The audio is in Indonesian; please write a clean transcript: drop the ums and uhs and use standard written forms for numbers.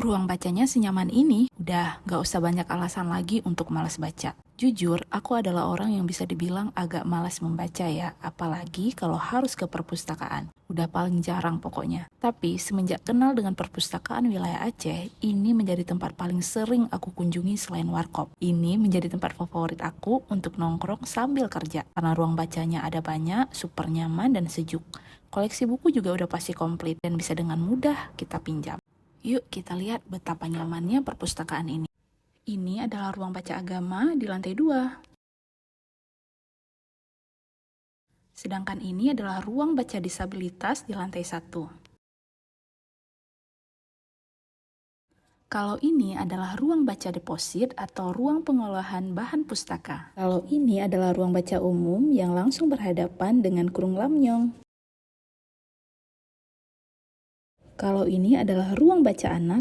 Ruang bacanya senyaman ini, udah gak usah banyak alasan lagi untuk malas baca. Jujur, aku adalah orang yang bisa dibilang agak malas membaca ya, apalagi kalau harus ke perpustakaan. Udah paling jarang pokoknya. Tapi semenjak kenal dengan perpustakaan wilayah Aceh, ini menjadi tempat paling sering aku kunjungi selain warkop. Ini menjadi tempat favorit aku untuk nongkrong sambil kerja, karena ruang bacanya ada banyak, super nyaman dan sejuk. Koleksi buku juga udah pasti komplit dan bisa dengan mudah kita pinjam. Yuk kita lihat betapa nyamannya perpustakaan ini. Ini adalah ruang baca agama di lantai 2. Sedangkan ini adalah ruang baca disabilitas di lantai 1. Kalau ini adalah ruang baca deposit atau ruang pengolahan bahan pustaka. Kalau ini adalah ruang baca umum yang langsung berhadapan dengan Kurung Lamnyong. Kalau ini adalah ruang baca anak